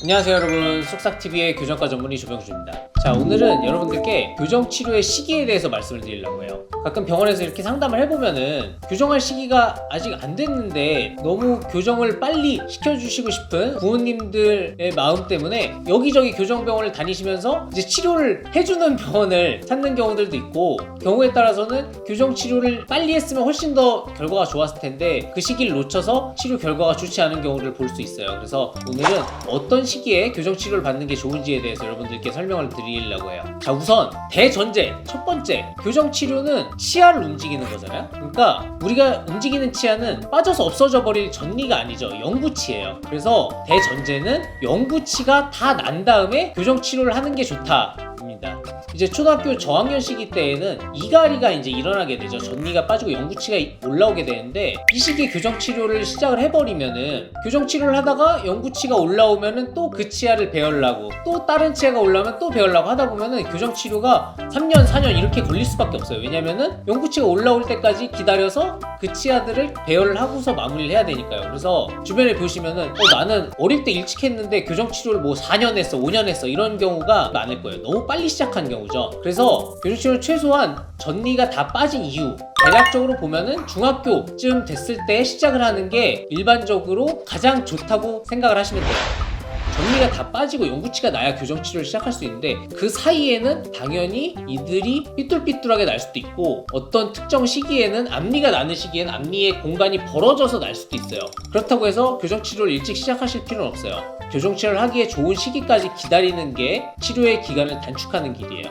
안녕하세요 여러분, 쑥싹TV의 교정과 전문의 조병주입니다. 자, 오늘은 여러분들께 교정치료의 시기에 대해서 말씀을 드리려고 해요. 가끔 병원에서 이렇게 상담을 해보면은 교정할 시기가 아직 안 됐는데 너무 교정을 빨리 시켜주시고 싶은 부모님들의 마음 때문에 여기저기 교정병원을 다니시면서 이제 치료를 해주는 병원을 찾는 경우들도 있고, 경우에 따라서는 교정치료를 빨리 했으면 훨씬 더 결과가 좋았을 텐데 그 시기를 놓쳐서 치료 결과가 좋지 않은 경우를 볼 수 있어요. 그래서 오늘은 어떤 시기에 교정치료를 받는 게 좋은지에 대해서 여러분들께 설명을 드리려고 해요. 자, 우선 대전제 첫 번째, 교정치료는 치아를 움직이는 거잖아요. 그러니까 우리가 움직이는 치아는 빠져서 없어져 버릴 전리가 아니죠. 영구치예요. 그래서 대전제는 영구치가 다 난 다음에 교정치료를 하는 게 좋다입니다. 이제 초등학교 저학년 시기 때에는 이갈이가 이제 일어나게 되죠. 전리가 빠지고 영구치가 올라오게 되는데, 이 시기에 교정치료를 시작을 해버리면은 교정치료를 하다가 영구치가 올라오면은 또 그 치아를 배열라고, 또 다른 치아가 올라오면 또 배열라고 하다 보면은 교정치료가 3년 4년 이렇게 걸릴 수밖에 없어요. 왜냐면은 영구치가 올라올 때까지 기다려서 그 치아들을 배열을 하고서 마무리를 해야 되니까요. 그래서 주변에 보시면은 나는 어릴 때 일찍 했는데 교정치료를 뭐 4년 했어 5년 했어 이런 경우가 많을 거예요. 너무 빨리 시작한 경우죠. 그래서 교정치료는 최소한 전리가 다 빠진 이후, 대략적으로 보면은 중학교쯤 됐을 때 시작을 하는 게 일반적으로 가장 좋다고 생각을 하시면 돼요. 전리가 다 빠지고 영구치가 나야 교정치료를 시작할 수 있는데, 그 사이에는 당연히 이들이 삐뚤삐뚤하게 날 수도 있고, 어떤 특정 시기에는 앞니가 나는 시기에는 앞니의 공간이 벌어져서 날 수도 있어요. 그렇다고 해서 교정치료를 일찍 시작하실 필요는 없어요. 교정치료를 하기에 좋은 시기까지 기다리는 게 치료의 기간을 단축하는 길이에요.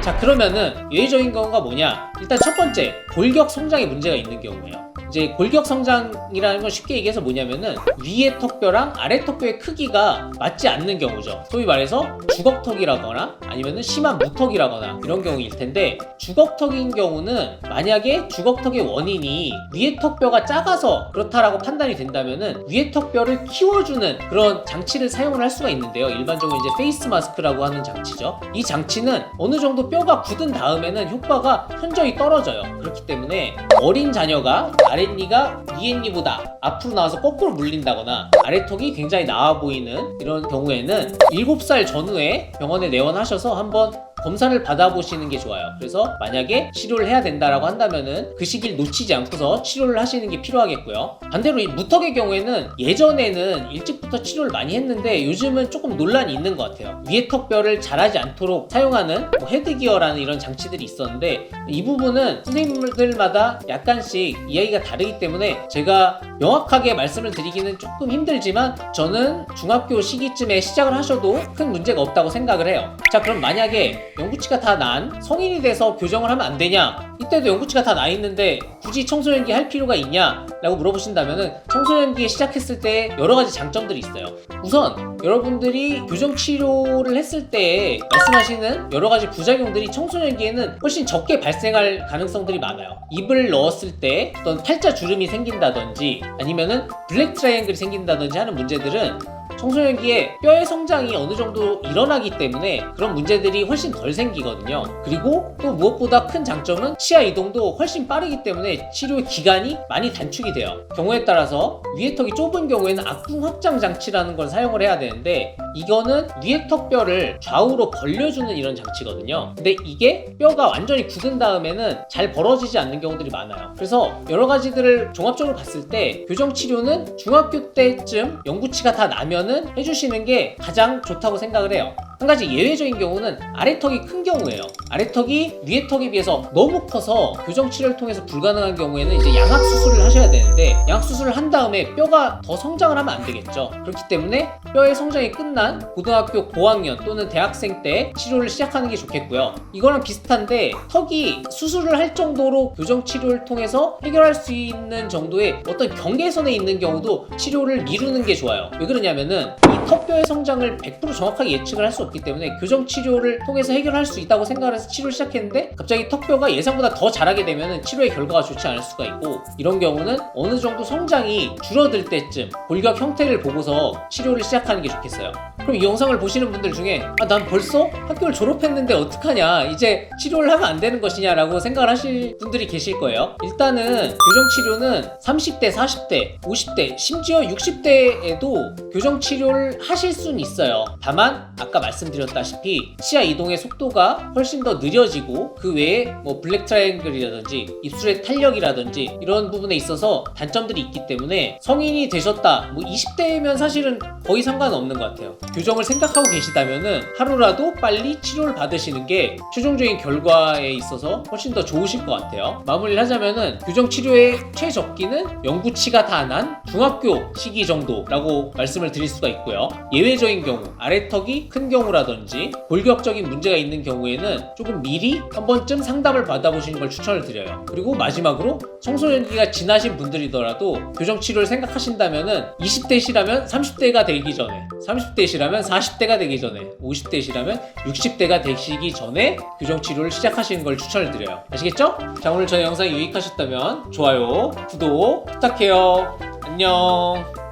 자, 그러면은 예외적인 경우가 뭐냐? 일단 첫 번째, 골격 성장에 문제가 있는 경우예요. 이제 골격 성장이라는 건 쉽게 얘기해서 뭐냐면은 위의 턱뼈랑 아래 턱뼈의 크기가 맞지 않는 경우죠. 소위 말해서 주걱턱이라거나 아니면은 심한 무턱이라거나 이런 경우일 텐데, 주걱턱인 경우는 만약에 주걱턱의 원인이 위의 턱뼈가 작아서 그렇다라고 판단이 된다면은 위의 턱뼈를 키워주는 그런 장치를 사용을 할 수가 있는데요. 일반적으로 이제 페이스 마스크라고 하는 장치죠. 이 장치는 어느 정도 뼈가 굳은 다음에는 효과가 현저히 떨어져요. 그렇기 때문에 어린 자녀가 아랫니가 위랫니보다 앞으로 나와서 거꾸로 물린다거나 아래턱이 굉장히 나아 보이는 이런 경우에는 7살 전후에 병원에 내원하셔서 한번 검사를 받아보시는 게 좋아요. 그래서 만약에 치료를 해야 된다라고 한다면은 그 시기를 놓치지 않고서 치료를 하시는 게 필요하겠고요. 반대로 이 무턱의 경우에는 예전에는 일찍부터 치료를 많이 했는데 요즘은 조금 논란이 있는 것 같아요. 위의 턱뼈를 자라지 않도록 사용하는 헤드기어라는 이런 장치들이 있었는데, 이 부분은 선생님들마다 약간씩 이야기가 다르기 때문에 제가 명확하게 말씀을 드리기는 조금 힘들지만, 저는 중학교 시기쯤에 시작을 하셔도 큰 문제가 없다고 생각을 해요. 자, 그럼 만약에 영구치가 다 난 성인이 돼서 교정을 하면 안 되냐? 이때도 영구치가 다 나 있는데 굳이 청소년기 할 필요가 있냐? 라고 물어보신다면은 청소년기에 시작했을 때 여러 가지 장점들이 있어요. 우선 여러분들이 교정치료를 했을 때 말씀하시는 여러 가지 부작용들이 청소년기에는 훨씬 적게 발생할 가능성들이 많아요. 입을 넣었을 때 어떤 팔자 주름이 생긴다든지 아니면은 블랙 트라이앵글이 생긴다든지 하는 문제들은 청소년기에 뼈의 성장이 어느 정도 일어나기 때문에 그런 문제들이 훨씬 덜 생기거든요. 그리고 또 무엇보다 큰 장점은 치아 이동도 훨씬 빠르기 때문에 치료의 기간이 많이 단축이 돼요. 경우에 따라서 위의 턱이 좁은 경우에는 악궁 확장 장치라는 걸 사용을 해야 되는데, 이거는 위의 턱뼈를 좌우로 벌려주는 이런 장치거든요. 근데 이게 뼈가 완전히 굳은 다음에는 잘 벌어지지 않는 경우들이 많아요. 그래서 여러 가지들을 종합적으로 봤을 때 교정치료는 중학교 때쯤 영구치가 다 나면 해주시는 게 가장 좋다고 생각을 해요. 한 가지 예외적인 경우는 아래턱이 큰 경우예요. 아래턱이 위의 턱에 비해서 너무 커서 교정치료를 통해서 불가능한 경우에는 이제 양악수술을 하셔야 되는데, 양악수술을 한 다음에 뼈가 더 성장을 하면 안 되겠죠. 그렇기 때문에 뼈의 성장이 끝난 고등학교 고학년 또는 대학생 때 치료를 시작하는 게 좋겠고요. 이거랑 비슷한데, 턱이 수술을 할 정도로 교정치료를 통해서 해결할 수 있는 정도의 어떤 경계선에 있는 경우도 치료를 미루는 게 좋아요. 왜 그러냐면은 이 턱뼈의 성장을 100% 정확하게 예측을 할 수 없기 때문에 교정치료를 통해서 해결할 수 있다고 생각을 해서 치료를 시작했는데 갑자기 턱뼈가 예상보다 더 자라게 되면 치료의 결과가 좋지 않을 수가 있고, 이런 경우는 어느 정도 성장이 줄어들 때쯤 골격 형태를 보고서 치료를 시작하는 게 좋겠어요. 그럼 이 영상을 보시는 분들 중에 난 벌써 학교를 졸업했는데 어떡하냐, 이제 치료를 하면 안 되는 것이냐 라고 생각을 하실 분들이 계실 거예요. 일단은 교정치료는 30대, 40대, 50대, 심지어 60대에도 교정치료를 하실 수는 있어요. 다만 아까 말씀드렸다시피 치아 이동의 속도가 훨씬 더 느려지고 그 외에 뭐 블랙 트라이앵글이라든지 입술의 탄력이라든지 이런 부분에 있어서 단점들이 있기 때문에 성인이 되셨다, 뭐 20대면 사실은 거의 상관없는 것 같아요. 교정을 생각하고 계시다면은 하루라도 빨리 치료를 받으시는 게 최종적인 결과에 있어서 훨씬 더 좋으실 것 같아요. 마무리를 하자면은 교정치료의 최적기는 영구치가 다 난 중학교 시기 정도라고 말씀을 드릴 수가 있고요. 예외적인 경우, 아래턱이 큰 경우라든지 골격적인 문제가 있는 경우에는 조금 미리 한 번쯤 상담을 받아보시는 걸 추천을 드려요. 그리고 마지막으로 청소년기가 지나신 분들이더라도 교정치료를 생각하신다면은 20대시라면 30대가 되기 전에, 30대시라면 40대가 되기 전에, 50대시라면 60대가 되시기 전에 교정치료를 시작하시는 걸 추천을 드려요. 아시겠죠? 자, 오늘 저의 영상이 유익하셨다면 좋아요, 구독 부탁해요. 안녕.